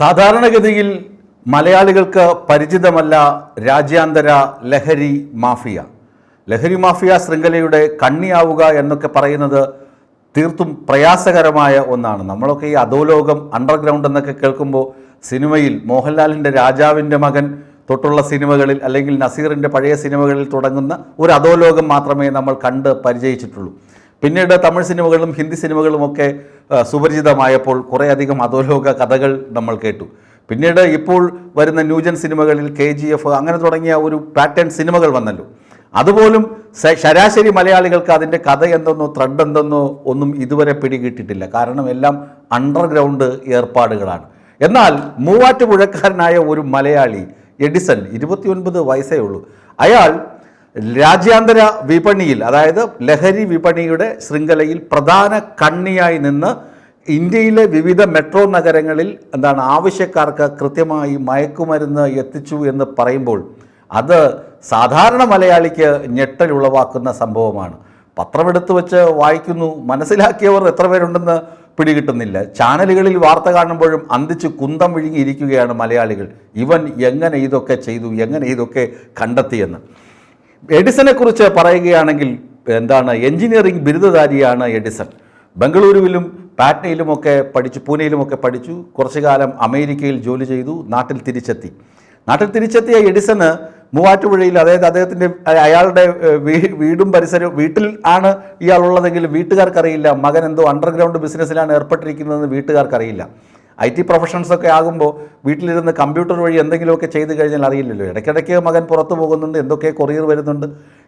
സാധാരണഗതിയിൽ മലയാളികൾക്ക് പരിചിതമല്ല രാജ്യാന്തര ലഹരി മാഫിയ. ലഹരി മാഫിയ ശൃംഖലയുടെ കണ്ണിയാവുക എന്നൊക്കെ പറയുന്നത് തീർത്തും പ്രയാസകരമായ ഒന്നാണ്. നമ്മളൊക്കെ ഈ അധോലോകം അണ്ടർഗ്രൗണ്ട് എന്നൊക്കെ കേൾക്കുമ്പോൾ സിനിമയിൽ മോഹൻലാലിൻ്റെ രാജാവിൻ്റെ മകൻ തൊട്ടുള്ള സിനിമകളിൽ അല്ലെങ്കിൽ നസീറിൻ്റെ പഴയ സിനിമകളിൽ തുടങ്ങുന്ന ഒരു അധോലോകം മാത്രമേ നമ്മൾ കണ്ട് പരിചയിച്ചിട്ടുള്ളൂ. പിന്നീട് തമിഴ് സിനിമകളും ഹിന്ദി സിനിമകളുമൊക്കെ സുപരിചിതമായപ്പോൾ കുറേയധികം അധോലോക കഥകൾ നമ്മൾ കേട്ടു. പിന്നീട് ഇപ്പോൾ വരുന്ന ന്യൂജൻ സിനിമകളിൽ KGF അങ്ങനെ തുടങ്ങിയ ഒരു പാറ്റേൺ സിനിമകൾ വന്നല്ലോ. അതുപോലും ശരാശരി മലയാളികൾക്ക് അതിൻ്റെ കഥ എന്തെന്നോ ത്രെഡ് എന്തെന്നോ ഒന്നും ഇതുവരെ പിടികിട്ടിട്ടില്ല. കാരണം എല്ലാം അണ്ടർഗ്രൗണ്ട് ഏർപ്പാടുകളാണ്. എന്നാൽ മൂവാറ്റുപുഴക്കാരനായ ഒരു മലയാളി എഡിസൺ 29 വയസ്സേ ഉള്ളൂ. അയാൾ രാജ്യാന്തര വിപണിയിൽ, അതായത് ലഹരി വിപണിയുടെ ശൃംഖലയിൽ പ്രധാന കണ്ണിയായി നിന്ന് ഇന്ത്യയിലെ വിവിധ മെട്രോ നഗരങ്ങളിൽ ആവശ്യക്കാർക്ക് കൃത്യമായി മയക്കുമരുന്ന് എത്തിച്ചു എന്ന് പറയുമ്പോൾ അത് സാധാരണ മലയാളിക്ക് ഞെട്ടലുളവാക്കുന്ന സംഭവമാണ്. പത്രമെടുത്ത് വെച്ച് വായിക്കുന്നു, മനസ്സിലാക്കിയവർ എത്ര പേരുണ്ടെന്ന് പിടികിട്ടുന്നില്ല. ചാനലുകളിൽ വാർത്ത കാണുമ്പോഴും അന്തിച്ച് കുന്തം വിഴുങ്ങിയിരിക്കുകയാണ് മലയാളികൾ. ഇവൻ എങ്ങനെ ഇതൊക്കെ ചെയ്തു, എങ്ങനെ ഇതൊക്കെ കണ്ടെത്തിയെന്ന്. എഡിസനെ കുറിച്ച് പറയുകയാണെങ്കിൽ എഞ്ചിനീയറിംഗ് ബിരുദധാരിയാണ് എഡിസൺ. ബംഗളൂരുവിലും പാറ്റ്നയിലുമൊക്കെ പഠിച്ചു, പൂനെയിലുമൊക്കെ പഠിച്ചു. കുറച്ചു കാലം അമേരിക്കയിൽ ജോലി ചെയ്തു. നാട്ടിൽ തിരിച്ചെത്തിയ എഡിസന് മൂവാറ്റുപുഴയിൽ, അതായത് അദ്ദേഹത്തിൻ്റെ അയാളുടെ വീടും പരിസരവും, വീട്ടിൽ ആണ് ഇയാളുള്ളതെങ്കിൽ വീട്ടുകാർക്കറിയില്ല. മകൻ എന്തോ അണ്ടർഗ്രൗണ്ട് ബിസിനസ്സിലാണ് ഏർപ്പെട്ടിരിക്കുന്നതെന്ന് വീട്ടുകാർക്കറിയില്ല. IT പ്രൊഫഷൻസൊക്കെ ആകുമ്പോൾ വീട്ടിലിരുന്ന് കമ്പ്യൂട്ടർ വഴി എന്തെങ്കിലുമൊക്കെ ചെയ്ത് കഴിഞ്ഞാൽ അറിയില്ലല്ലോ. ഇടയ്ക്കിടയ്ക്ക് മകൻ പുറത്തു പോകുന്നുണ്ട്, എന്തൊക്കെ കൊറിയർ വരുന്നുണ്ട്,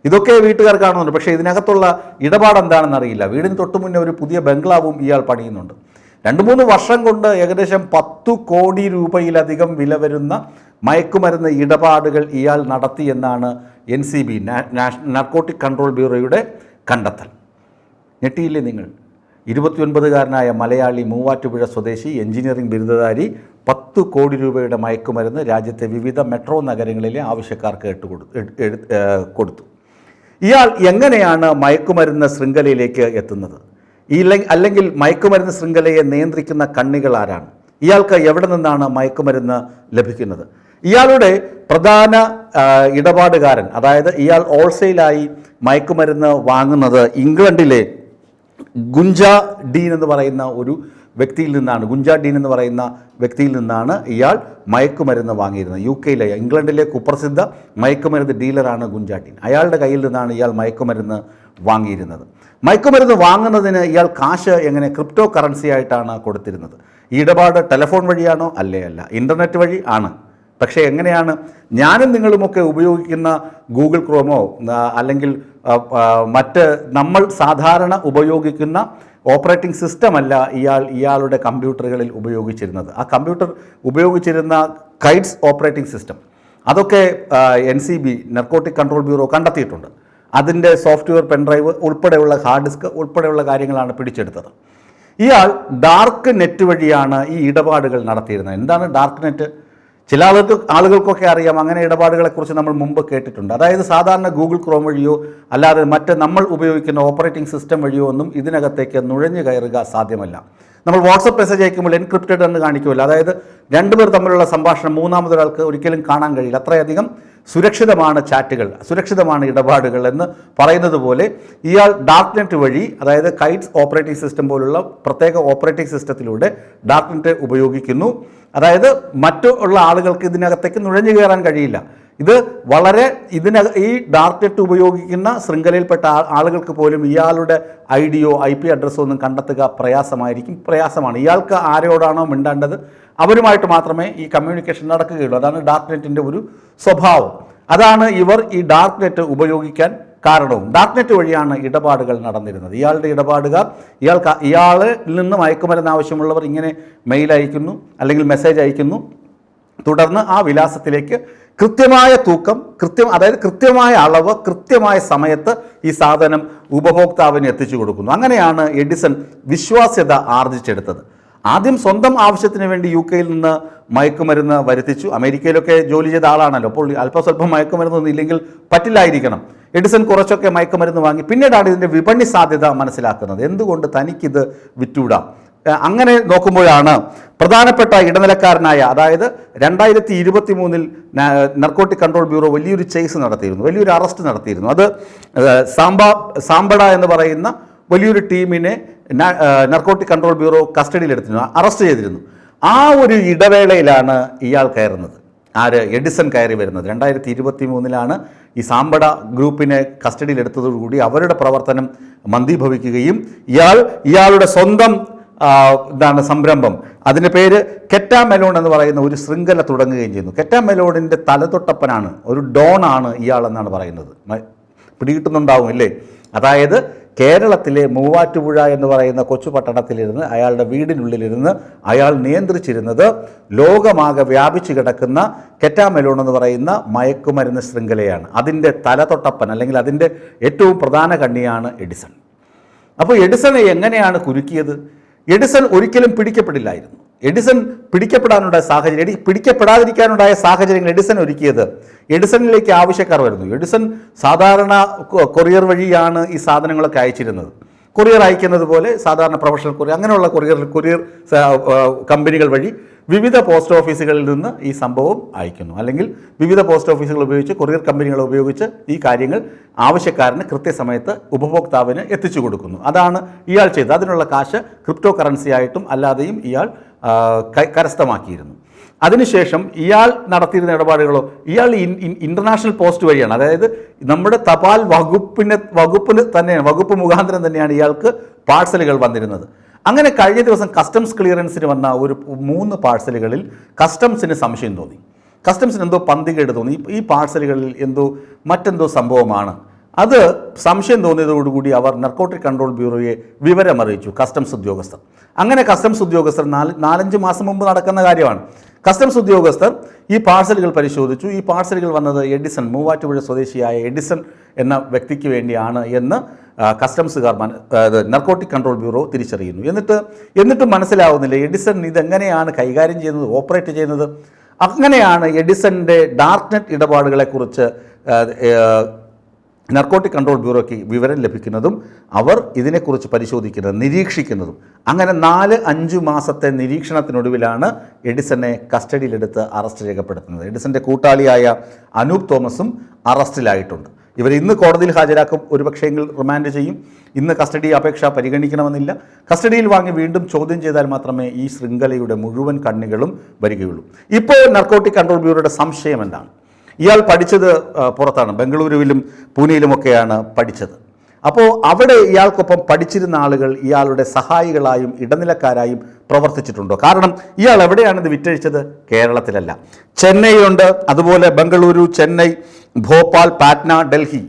ഇതൊക്കെ വീട്ടുകാർ കാണുന്നുണ്ട്. പക്ഷേ ഇതിനകത്തുള്ള ഇടപാട് എന്താണെന്ന് അറിയില്ല. വീടിന് തൊട്ട് മുന്നേ ഒരു പുതിയ ബംഗ്ലാവും ഇയാൾ പണിയുന്നുണ്ട്. 2-3 വർഷം കൊണ്ട് ഏകദേശം 10 കോടി രൂപയിലധികം വില വരുന്ന മയക്കുമരുന്ന് ഇടപാടുകൾ ഇയാൾ നടത്തി എന്നാണ് NCB, നാർക്കോട്ടിക് കൺട്രോൾ ബ്യൂറോയുടെ കണ്ടെത്തൽ. ഞെട്ടിയില്ലേ നിങ്ങൾ? 29-കാരനായ മലയാളി, മൂവാറ്റുപുഴ സ്വദേശി, എഞ്ചിനീയറിംഗ് ബിരുദധാരി, 10 കോടി രൂപയുടെ മയക്കുമരുന്ന് രാജ്യത്തെ വിവിധ മെട്രോ നഗരങ്ങളിലെ ആവശ്യക്കാർക്ക് കൊടുത്തു. ഇയാൾ എങ്ങനെയാണ് മയക്കുമരുന്ന് ശൃംഖലയിലേക്ക് എത്തുന്നത്? അല്ലെങ്കിൽ മയക്കുമരുന്ന് ശൃംഖലയെ നിയന്ത്രിക്കുന്ന കണ്ണികൾ ആരാണ്? ഇയാൾക്ക് എവിടെ നിന്നാണ് മയക്കുമരുന്ന് ലഭിക്കുന്നത്? ഇയാളുടെ പ്രധാന ഇടപാടുകാരൻ, അതായത് ഇയാൾ ഹോൾസെയിലായി മയക്കുമരുന്ന് വാങ്ങുന്നത് ഇംഗ്ലണ്ടിലെ ഗുഞ്ച ഡീൻ എന്ന് പറയുന്ന ഒരു വ്യക്തിയിൽ നിന്നാണ് ഇയാൾ മയക്കുമരുന്ന് വാങ്ങിയിരുന്നത്. UK-ലെ, ഇംഗ്ലണ്ടിലെ കുപ്രസിദ്ധ മയക്കുമരുന്ന് ഡീലറാണ് ഗുഞ്ച ഡീൻ. അയാളുടെ കയ്യിൽ നിന്നാണ് ഇയാൾ മയക്കുമരുന്ന് വാങ്ങിയിരുന്നത്. മയക്കുമരുന്ന് വാങ്ങുന്നതിന് ഇയാൾ കാശ് എങ്ങനെ ക്രിപ്റ്റോ കറൻസി ആയിട്ടാണ് കൊടുത്തിരുന്നത്. ഈ ഇടപാട് ടെലിഫോൺ വഴിയാണോ? അല്ല, ഇൻ്റർനെറ്റ് വഴി ആണ്. പക്ഷേ എങ്ങനെയാണ്? ഞാനും നിങ്ങളുമൊക്കെ ഉപയോഗിക്കുന്ന ഗൂഗിൾ ക്രോമോ അല്ലെങ്കിൽ മറ്റ് നമ്മൾ സാധാരണ ഉപയോഗിക്കുന്ന ഓപ്പറേറ്റിംഗ് സിസ്റ്റമല്ല ഇയാളുടെ കമ്പ്യൂട്ടറുകളിൽ ഉപയോഗിച്ചിരുന്നത്. ആ കമ്പ്യൂട്ടർ ഉപയോഗിച്ചിരുന്ന കൈറ്റ്സ് ഓപ്പറേറ്റിംഗ് സിസ്റ്റം, അതൊക്കെ NCB, നാർക്കോട്ടിക് കൺട്രോൾ ബ്യൂറോ കണ്ടെത്തിയിട്ടുണ്ട്. അതിൻ്റെ സോഫ്റ്റ്വെയർ, പെൻഡ്രൈവ് ഉൾപ്പെടെയുള്ള ഹാർഡ് ഡിസ്ക് ഉൾപ്പെടെയുള്ള കാര്യങ്ങളാണ് പിടിച്ചെടുത്തത്. ഇയാൾ ഡാർക്ക് നെറ്റ് വഴിയാണ് ഈ ഇടപാടുകൾ നടത്തിയിരുന്നത്. എന്താണ് ഡാർക്ക് നെറ്റ്? ചില ആളുകൾക്കൊക്കെ അറിയാം. അങ്ങനെ ഇടപാടുകളെക്കുറിച്ച് നമ്മൾ മുമ്പ് കേട്ടിട്ടുണ്ട്. അതായത് സാധാരണ ഗൂഗിൾ ക്രോം വഴിയോ അല്ലാതെ മറ്റ് നമ്മൾ ഉപയോഗിക്കുന്ന ഓപ്പറേറ്റിംഗ് സിസ്റ്റം വഴിയോ ഒന്നും ഇതിനകത്തേക്ക് നുഴഞ്ഞു കയറുക സാധ്യമല്ല. നമ്മൾ വാട്സപ്പ് മെസ്സേജ് അയക്കുമ്പോൾ എൻക്രിപ്റ്റഡ് എന്ന് കാണിക്കുമല്ലോ. അതായത് 2 പേർ തമ്മിലുള്ള സംഭാഷണം മൂന്നാമതൊരാൾക്ക് ഒരിക്കലും കാണാൻ കഴിയില്ല. അത്രയധികം സുരക്ഷിതമാണ് ചാറ്റുകൾ, സുരക്ഷിതമാണ് ഇടപാടുകൾ എന്ന് പറയുന്നത് പോലെ ഇയാൾ ഡാർക്ക് നെറ്റ് വഴി, അതായത് കൈറ്റ്സ് ഓപ്പറേറ്റിംഗ് സിസ്റ്റം പോലുള്ള പ്രത്യേക ഓപ്പറേറ്റിംഗ് സിസ്റ്റത്തിലൂടെ ഡാർക്ക് നെറ്റ് ഉപയോഗിക്കുന്നു. അതായത് മറ്റുള്ള ആളുകൾക്ക് ഇതിനകത്തേക്ക് നുഴഞ്ഞു കയറാൻ കഴിയില്ല. ഇത് വളരെ ഈ ഡാർക്ക് നെറ്റ് ഉപയോഗിക്കുന്ന ശൃംഖലയിൽപ്പെട്ട ആളുകൾക്ക് പോലും ഇയാളുടെ ID-യോ IP അഡ്രസ്സോ ഒന്നും കണ്ടെത്തുക പ്രയാസമാണ്. ഇയാൾക്ക് ആരോടാണോ മിണ്ടേണ്ടത് അവരുമായിട്ട് മാത്രമേ ഈ കമ്മ്യൂണിക്കേഷൻ നടക്കുകയുള്ളൂ. അതാണ് ഡാർക്ക് നെറ്റിൻ്റെ ഒരു സ്വഭാവം. അതാണ് ഇവർ ഈ ഡാർക്ക് നെറ്റ് ഉപയോഗിക്കാൻ കാരണവും. ഡാർക്ക് നെറ്റ് വഴിയാണ് ഇടപാടുകൾ നടന്നിരുന്നത്. ഇയാളുടെ ഇടപാടുകാർ ഇയാളിൽ നിന്ന് മയക്കുമരുന്ന് ആവശ്യമുള്ളവർ ഇങ്ങനെ മെയിൽ അയക്കുന്നു അല്ലെങ്കിൽ മെസ്സേജ് അയക്കുന്നു. തുടർന്ന് ആ വിലാസത്തിലേക്ക് കൃത്യമായ തൂക്കം, അതായത് കൃത്യമായ അളവ്, കൃത്യമായ സമയത്ത് ഈ സാധനം ഉപഭോക്താവിന് എത്തിച്ചു കൊടുക്കുന്നു. അങ്ങനെയാണ് എഡിസൺ വിശ്വാസ്യത ആർജിച്ചെടുത്തത്. ആദ്യം സ്വന്തം ആവശ്യത്തിന് വേണ്ടി UK-യിൽ നിന്ന് മയക്കുമരുന്ന് വരുത്തിച്ചു. അമേരിക്കയിലൊക്കെ ജോലി ചെയ്ത ആളാണല്ലോ, അപ്പോൾ അല്പസ്വല്പം മയക്കുമരുന്നൊന്നും ഇല്ലെങ്കിൽ പറ്റില്ലായിരിക്കണം. എഡിസൺ കുറച്ചൊക്കെ മയക്കുമരുന്ന് വാങ്ങി. പിന്നീടാണ് ഇതിൻ്റെ വിപണി സാധ്യത മനസ്സിലാക്കുന്നത്. എന്തുകൊണ്ട് തനിക്കിത് വിറ്റൂടാം? അങ്ങനെ നോക്കുമ്പോഴാണ് പ്രധാനപ്പെട്ട ഇടനിലക്കാരനായ, അതായത് 2023 നർക്കോട്ടിക് കൺട്രോൾ ബ്യൂറോ വലിയൊരു ചേസ് നടത്തിയിരുന്നു, വലിയൊരു അറസ്റ്റ് നടത്തിയിരുന്നു. അത് സാമ്പട എന്ന് പറയുന്ന വലിയൊരു ടീമിനെ നർക്കോട്ടിക് കൺട്രോൾ ബ്യൂറോ കസ്റ്റഡിയിലെടുത്തിരുന്നു, അറസ്റ്റ് ചെയ്തിരുന്നു. ആ ഒരു ഇടവേളയിലാണ് ഇയാൾ കയറുന്നത്. എഡിസൺ കയറി വരുന്നത് 2023 ഈ സാമ്പട ഗ്രൂപ്പിനെ കസ്റ്റഡിയിലെടുത്തതോടുകൂടി അവരുടെ പ്രവർത്തനം മന്ദീഭവിക്കുകയും ഇയാളുടെ സ്വന്തം സംരംഭം, അതിൻ്റെ പേര് കെറ്റാ മെലോൺ എന്ന് പറയുന്ന ഒരു ശൃംഖല തുടങ്ങുകയും ചെയ്യുന്നു. കെറ്റാ മെലോണിൻ്റെ തലതൊട്ടപ്പനാണ്, ഒരു ഡോണാണ് ഇയാളെന്നാണ് പറയുന്നത്. പിടികിട്ടുന്നുണ്ടാവും ഇല്ലേ? അതായത് കേരളത്തിലെ മൂവാറ്റുപുഴ എന്ന് പറയുന്ന കൊച്ചു പട്ടണത്തിലിരുന്ന് അയാളുടെ വീടിനുള്ളിലിരുന്ന് അയാൾ നിയന്ത്രിച്ചിരുന്നത് ലോകമാകെ വ്യാപിച്ചു കിടക്കുന്ന കെറ്റാ മെലോൺ എന്ന് പറയുന്ന മയക്കുമരുന്ന് ശൃംഖലയാണ്. അതിൻ്റെ തലതൊട്ടപ്പൻ അല്ലെങ്കിൽ അതിൻ്റെ ഏറ്റവും പ്രധാന കണ്ണിയാണ് എഡിസൺ. അപ്പോൾ എഡിസനെ എങ്ങനെയാണ് കുരുക്കിയത്? എഡിസൺ ഒരിക്കലും പിടിക്കപ്പെടില്ലായിരുന്നു. എഡിസൺ പിടിക്കപ്പെടാനുണ്ടായ സാഹചര്യം, പിടിക്കപ്പെടാതിരിക്കാനുണ്ടായ സാഹചര്യങ്ങൾ എഡിസൺ ഒരുക്കിയത്, എഡിസണിലേക്ക് ആവശ്യക്കാർ വരുന്നു. എഡിസൺ സാധാരണ കൊറിയർ വഴിയാണ് ഈ സാധനങ്ങളൊക്കെ അയച്ചിരുന്നത്. കൊറിയർ അയക്കുന്നത് പോലെ സാധാരണ പ്രൊഫഷണൽ കൊറിയർ, അങ്ങനെയുള്ള കൊറിയർ കമ്പനികൾ വഴി വിവിധ പോസ്റ്റ് ഓഫീസുകളിൽ നിന്ന് ഈ സംഭവം അയക്കുന്നു. അല്ലെങ്കിൽ വിവിധ പോസ്റ്റ് ഓഫീസുകൾ ഉപയോഗിച്ച്, കൊറിയർ കമ്പനികളെ ഉപയോഗിച്ച് ഈ കാര്യങ്ങൾ ആവശ്യക്കാരന് കൃത്യസമയത്ത് ഉപഭോക്താവിന് എത്തിച്ചു കൊടുക്കുന്നു. അതാണ് ഇയാൾ ചെയ്തത്. അതിനുള്ള കാശ് ക്രിപ്റ്റോ കറൻസി ആയിട്ടും അല്ലാതെയും ഇയാൾ കരസ്ഥമാക്കിയിരുന്നു. അതിനുശേഷം ഇയാൾ നടത്തിയിരുന്ന ഇടപാടുകളോ, ഇയാൾ ഇൻ്റർനാഷണൽ പോസ്റ്റ് വഴിയാണ്, അതായത് നമ്മുടെ തപാൽ വകുപ്പ് മുഖാന്തരം തന്നെയാണ് ഇയാൾക്ക് പാഴ്സലുകൾ വന്നിരുന്നത്. അങ്ങനെ കഴിഞ്ഞ ദിവസം കസ്റ്റംസ് ക്ലിയറൻസിന് വന്ന ഒരു 3 പാഴ്സലുകളിൽ കസ്റ്റംസിന് സംശയം തോന്നി. കസ്റ്റംസിന് എന്തോ പന്തികേട് തോന്നി. ഈ പാഴ്സലുകളിൽ മറ്റെന്തോ സംഭവമാണ്. അത് സംശയം തോന്നിയതോടുകൂടി അവർ നർക്കോട്ടിക് കൺട്രോൾ ബ്യൂറോയെ വിവരമറിയിച്ചു, കസ്റ്റംസ് ഉദ്യോഗസ്ഥർ. അങ്ങനെ കസ്റ്റംസ് ഉദ്യോഗസ്ഥർ 4-5 മാസം മുമ്പ് നടക്കുന്ന കാര്യമാണ്. കസ്റ്റംസ് ഉദ്യോഗസ്ഥർ ഈ പാഴ്സലുകൾ പരിശോധിച്ചു. ഈ പാഴ്സലുകൾ വന്നത് എഡിസൺ, മൂവാറ്റുപുഴ സ്വദേശിയായ എഡിസൺ എന്ന വ്യക്തിക്ക് വേണ്ടിയാണ് എന്ന് കസ്റ്റംസുകാർ നർക്കോട്ടിക് കൺട്രോൾ ബ്യൂറോ തിരിച്ചറിയുന്നു. എന്നിട്ടും മനസ്സിലാവുന്നില്ല എഡിസൺ ഇതെങ്ങനെയാണ് കൈകാര്യം ചെയ്യുന്നത്, ഓപ്പറേറ്റ് ചെയ്യുന്നത്. അങ്ങനെയാണ് എഡിസണിൻ്റെ ഡാർക്ക് നെറ്റ് ഇടപാടുകളെക്കുറിച്ച് നർക്കോട്ടിക് കൺട്രോൾ ബ്യൂറോയ്ക്ക് വിവരം ലഭിക്കുന്നതും അവർ ഇതിനെക്കുറിച്ച് പരിശോധിക്കുന്നതും നിരീക്ഷിക്കുന്നതും. അങ്ങനെ 4-5 മാസത്തെ നിരീക്ഷണത്തിനൊടുവിലാണ് എഡിസനെ കസ്റ്റഡിയിലെടുത്ത് അറസ്റ്റ് രേഖപ്പെടുത്തുന്നത്. എഡിസന്റെ കൂട്ടാളിയായ അനൂപ് തോമസും അറസ്റ്റിലായിട്ടുണ്ട്. ഇവർ ഇന്ന് കോടതിയിൽ ഹാജരാക്കും, ഒരുപക്ഷെങ്കിൽ റിമാൻഡ് ചെയ്യും. ഇന്ന് കസ്റ്റഡി അപേക്ഷ പരിഗണിക്കണമെന്നില്ല. കസ്റ്റഡിയിൽ വാങ്ങി വീണ്ടും ചോദ്യം ചെയ്താൽ മാത്രമേ ഈ ശൃംഖലയുടെ മുഴുവൻ കണ്ണികളും വരികയുള്ളൂ. ഇപ്പോൾ നർക്കോട്ടിക് കൺട്രോൾ ബ്യൂറോയുടെ സംശയം എന്താണ്? ഇയാൾ പഠിച്ചത് പുറത്താണ്, ബംഗളൂരുവിലും പൂനെയിലുമൊക്കെയാണ് പഠിച്ചത്. അപ്പോൾ അവിടെ ഇയാൾക്കൊപ്പം പഠിച്ചിരുന്ന ആളുകൾ ഇയാളുടെ സഹായികളായും ഇടനിലക്കാരായും പ്രവർത്തിച്ചിട്ടുണ്ടോ? കാരണം ഇയാൾ എവിടെയാണ് ഇത് വിറ്റഴിച്ചത്? കേരളത്തിലല്ല, ചെന്നൈയിലുണ്ട്, അതുപോലെ ബംഗളൂരു, ചെന്നൈ, ഭോപ്പാൽ, പാറ്റ്ന, ഡൽഹി,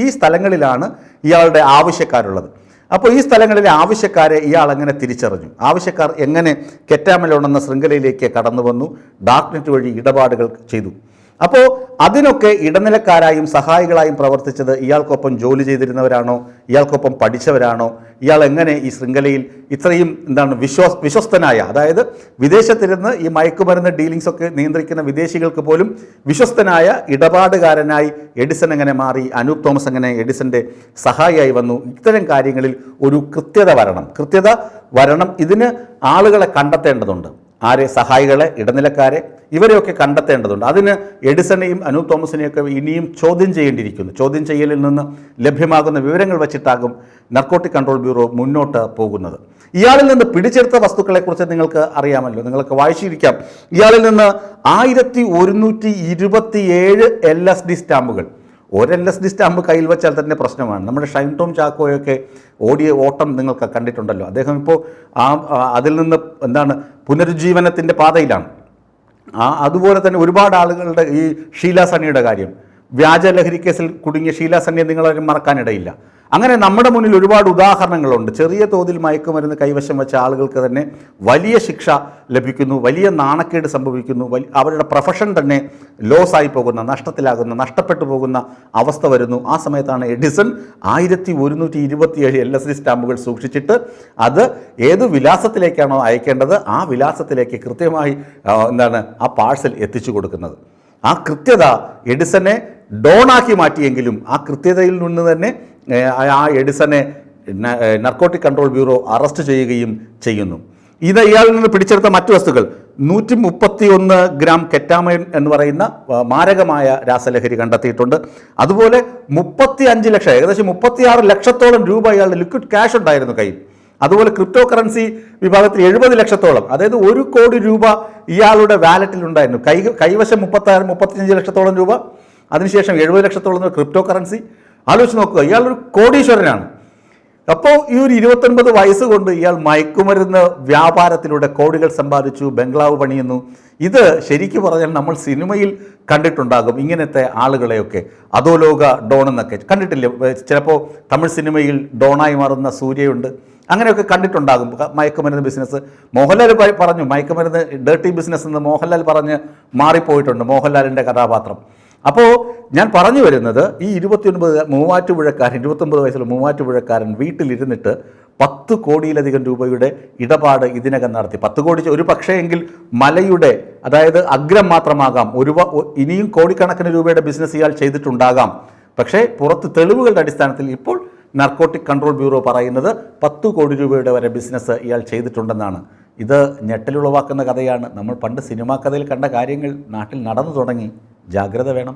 ഈ സ്ഥലങ്ങളിലാണ് ഇയാളുടെ ആവശ്യക്കാരുള്ളത്. അപ്പോൾ ഈ സ്ഥലങ്ങളിലെ ആവശ്യക്കാരെ ഇയാൾ എങ്ങനെ തിരിച്ചറിഞ്ഞു? ആവശ്യക്കാർ എങ്ങനെ കെറ്റാ മെലോൺ എന്ന ശൃംഖലയിലേക്ക് കടന്നു വന്നു, ഡാർക്ക് നെറ്റ് വഴി ഇടപാടുകൾ ചെയ്തു? അപ്പോൾ അതിനൊക്കെ ഇടനിലക്കാരായും സഹായികളായും പ്രവർത്തിച്ചത് ഇയാൾക്കൊപ്പം ജോലി ചെയ്തിരുന്നവരാണോ, ഇയാൾക്കൊപ്പം പഠിച്ചവരാണോ? ഇയാൾ എങ്ങനെ ഈ ശൃംഖലയിൽ ഇത്രയും വിശ്വസ്തനായ, അതായത് വിദേശത്തിരുന്ന് ഈ മയക്കുമരുന്ന് ഡീലിങ്സ് ഒക്കെ നിയന്ത്രിക്കുന്ന വിദേശികൾക്ക് പോലും വിശ്വസ്തനായ ഇടപാടുകാരനായി എഡിസൺ എങ്ങനെ മാറി? അനൂപ് തോമസ് എങ്ങനെ എഡിസന്റെ സഹായിയായി വന്നു? ഇത്തരം കാര്യങ്ങളിൽ ഒരു കൃത്യത വരണം. ഇതിന് ആളുകളെ കണ്ടെത്തേണ്ടതുണ്ട്. ആരെ? സഹായികളെ, ഇടനിലക്കാരെ, ഇവരെയൊക്കെ കണ്ടെത്തേണ്ടതുണ്ട്. അതിന് എഡിസണെയും അനൂപ് തോമസിനെയൊക്കെ ഇനിയും ചോദ്യം ചെയ്യേണ്ടിയിരിക്കുന്നു. ചോദ്യം ചെയ്യലിൽ നിന്ന് ലഭ്യമാകുന്ന വിവരങ്ങൾ വച്ചിട്ടാകും നർക്കോട്ടിക് കൺട്രോൾ ബ്യൂറോ മുന്നോട്ട് പോകുന്നത്. ഇയാളിൽ നിന്ന് പിടിച്ചെടുത്ത വസ്തുക്കളെക്കുറിച്ച് നിങ്ങൾക്ക് അറിയാമല്ലോ, നിങ്ങൾക്ക് വായിച്ചിരിക്കാം. ഇയാളിൽ നിന്ന് 1127 LSD സ്റ്റാമ്പുകൾ. ഒരു LSD സ്റ്റാമ്പ് കയ്യിൽ വെച്ചാൽ തന്നെ പ്രശ്നമാണ്. നമ്മുടെ ഷൈൻ ടോം ചാക്കോയൊക്കെ ഓടിയ ഓട്ടം നിങ്ങൾക്ക് കണ്ടിട്ടുണ്ടല്ലോ. അദ്ദേഹം ഇപ്പോൾ അതിൽ നിന്ന് പുനരുജ്ജീവനത്തിൻ്റെ പാതയിലാണ്. അതുപോലെ തന്നെ ഒരുപാട് ആളുകളുടെ, ഈ ഷീല സണ്ണിയുടെ കാര്യം, വ്യാജ ലഹരി കേസിൽ കുടുങ്ങിയ ഷീല സണ്ണിയെ നിങ്ങളാരും മറക്കാനിടയില്ല. അങ്ങനെ നമ്മുടെ മുന്നിൽ ഒരുപാട് ഉദാഹരണങ്ങളുണ്ട്. ചെറിയ തോതിൽ മയക്കുമരുന്ന് കൈവശം വെച്ച ആളുകൾക്ക് തന്നെ വലിയ ശിക്ഷ ലഭിക്കുന്നു, വലിയ നാണക്കേട് സംഭവിക്കുന്നു, അവരുടെ പ്രൊഫഷൻ തന്നെ ലോസായി പോകുന്ന, നഷ്ടപ്പെട്ടു പോകുന്ന അവസ്ഥ വരുന്നു. ആ സമയത്താണ് എഡിസൺ 1127 LSD സ്റ്റാമ്പുകൾ സൂക്ഷിച്ചിട്ട് അത് ഏത് വിലാസത്തിലേക്കാണോ അയക്കേണ്ടത് ആ വിലാസത്തിലേക്ക് കൃത്യമായി ആ പാഴ്സൽ എത്തിച്ചു കൊടുക്കുന്നത്. ആ കൃത്യത എഡിസനെ ഡോണാക്കി മാറ്റിയെങ്കിലും ആ കൃത്യതയിൽ നിന്ന് തന്നെ ആ എഡിസനെ നർക്കോട്ടിക് കൺട്രോൾ ബ്യൂറോ അറസ്റ്റ് ചെയ്യുകയും ചെയ്യുന്നു. ഇത് ഇയാളിൽ നിന്ന് പിടിച്ചെടുത്ത മറ്റു വസ്തുക്കൾ 131 ഗ്രാം കെറ്റാമൈൻ എന്ന് പറയുന്ന മാരകമായ രാസലഹരി കണ്ടെത്തിയിട്ടുണ്ട്. അതുപോലെ 35 ലക്ഷം, ഏകദേശം 36 ലക്ഷത്തോളം രൂപ ഇയാളുടെ ലിക്വിഡ് ക്യാഷ് ഉണ്ടായിരുന്നു കയ്യിൽ. അതുപോലെ ക്രിപ്റ്റോ കറൻസി വിഭാഗത്തിൽ 70 ലക്ഷത്തോളം, അതായത് 1 കോടി രൂപ ഇയാളുടെ വാലറ്റിൽ ഉണ്ടായിരുന്നു. കൈവശം 35 ലക്ഷത്തോളം രൂപ, അതിനുശേഷം 70 ലക്ഷത്തോളം ക്രിപ്റ്റോ കറൻസി. ആലോചിച്ച് നോക്കുക, ഇയാളൊരു കോടീശ്വരനാണ്. അപ്പോൾ ഈ ഒരു 29 വയസ്സ് കൊണ്ട് ഇയാൾ മയക്കുമരുന്ന് വ്യാപാരത്തിലൂടെ കോടികൾ സമ്പാദിച്ചു, ബംഗ്ലാവ് പണിയുന്നു. ഇത് ശരിക്കും പറഞ്ഞാൽ നമ്മൾ സിനിമയിൽ കണ്ടിട്ടുണ്ടാകും ഇങ്ങനത്തെ ആളുകളെയൊക്കെ. അധോലോക ഡോൺ എന്നൊക്കെ കണ്ടിട്ടില്ലേ? ചിലപ്പോൾ തമിഴ് സിനിമയിൽ ഡോണായി മാറുന്ന സൂര്യയുണ്ട്, അങ്ങനെയൊക്കെ കണ്ടിട്ടുണ്ടാകും. മയക്കുമരുന്ന് ബിസിനസ് മോഹൻലാൽ പറഞ്ഞു, മയക്കുമരുന്ന് ഡേർട്ടി ബിസിനസ് എന്ന് മോഹൻലാൽ പറഞ്ഞ് മാറിപ്പോയിട്ടുണ്ട്, മോഹൻലാലിൻ്റെ കഥാപാത്രം. അപ്പോൾ ഞാൻ പറഞ്ഞു വരുന്നത്, ഈ 29 വയസ്സുള്ള മൂവാറ്റുപുഴക്കാരൻ വീട്ടിലിരുന്നിട്ട് 10 കോടിയിലധികം രൂപയുടെ ഇടപാട് ഇതിനകം നടത്തി. 10 കോടി ഒരു പക്ഷേയെങ്കിൽ മലയുടെ, അതായത് അഗ്രം മാത്രമാകാം, ഇനിയും കോടിക്കണക്കിന് രൂപയുടെ ബിസിനസ് ഇയാൾ ചെയ്തിട്ടുണ്ടാകാം. പക്ഷേ പുറത്ത് തെളിവുകളുടെ അടിസ്ഥാനത്തിൽ ഇപ്പോൾ നർക്കോട്ടിക് കൺട്രോൾ ബ്യൂറോ പറയുന്നത് 10 കോടി രൂപയുടെ വരെ ബിസിനസ് ഇയാൾ ചെയ്തിട്ടുണ്ടെന്നാണ്. ഇത് ഞെട്ടലുളവാക്കുന്ന കഥയാണ്. നമ്മൾ പണ്ട് സിനിമാ കഥയിൽ കണ്ട കാര്യങ്ങൾ നാട്ടിൽ നടന്നു തുടങ്ങി. ജാഗ്രത വേണം.